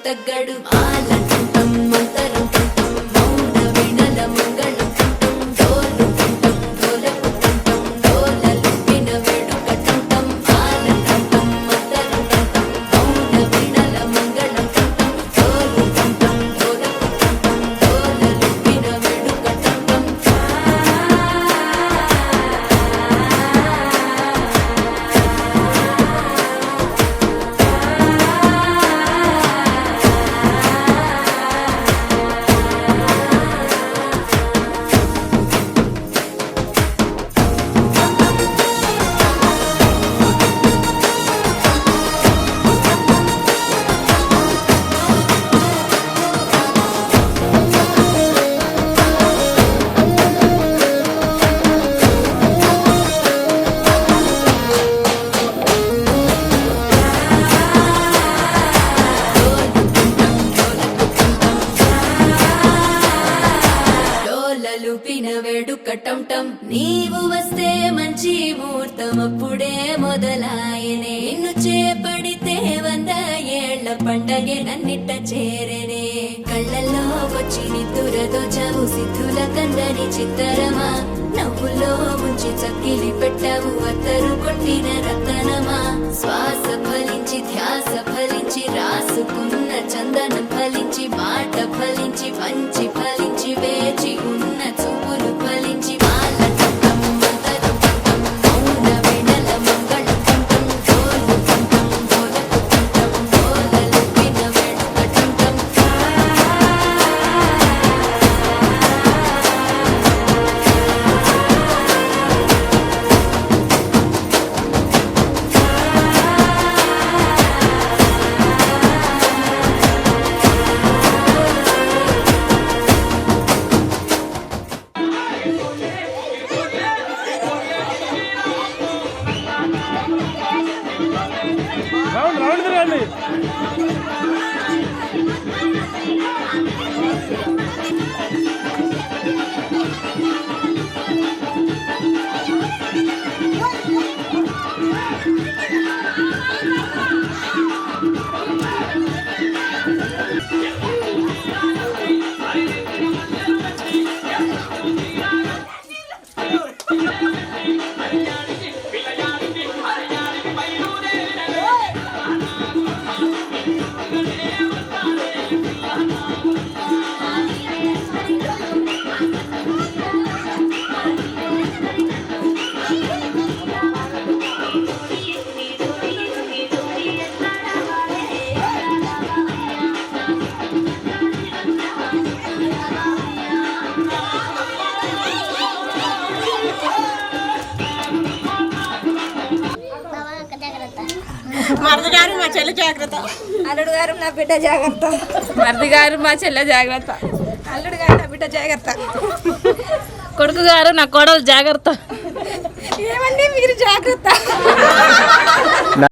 తగ్గడు ఆలంటం మంతరం టం మౌన వినల మంగళం టం డోలు టం డోలకు టం డోలలు విన వేడుక టం ఆలంటం మంతరం టం మౌన వినల మంగళం టం డోలు టం డోలకు టం డోలలు విన వేడుక టం లూపిన వేడుక టం టం నీవు వస్తే మంచి ముహూర్తం అప్పుడే మొదలాయనే నిన్ను చేపడితే 100 ఏళ్ల పండగే నన్నిట్ట చేరనే కళ్ళల్లో వచ్చి నిద్దురతో చావు సిద్ధుల కందని చిత్తరమా నవ్వులో ముంచి చక్కిలి పెట్టావు అత్తరు కొట్టిన రతనమా శ్వాస ఫలించి ధ్యాస ఫలించి రాసుకున్న చందనం ఫలించి మాట ఫలించి మంచి ఫలించి వేచి ఉన్న చూపులు ఫలించి మాలటం మంతరం టం మౌన వినల మంగళం టం డోలు టం డోలకు టం డోలలు విన వేడుక టం రౌండ్ తిరగండి. మరిది గారు మా చెల్లి జాగ్రత్త, అల్లుడు గారు నా బిడ్డ జాగ్రత్త, మరిది గారు మా చెల్లె జాగ్రత్త, అల్లుడు గారు నా బిడ్డ జాగ్రత్త, కొడుకు గారు నా కోడలు జాగ్రత్త. ఏమండి మీరు జాగ్రత్త.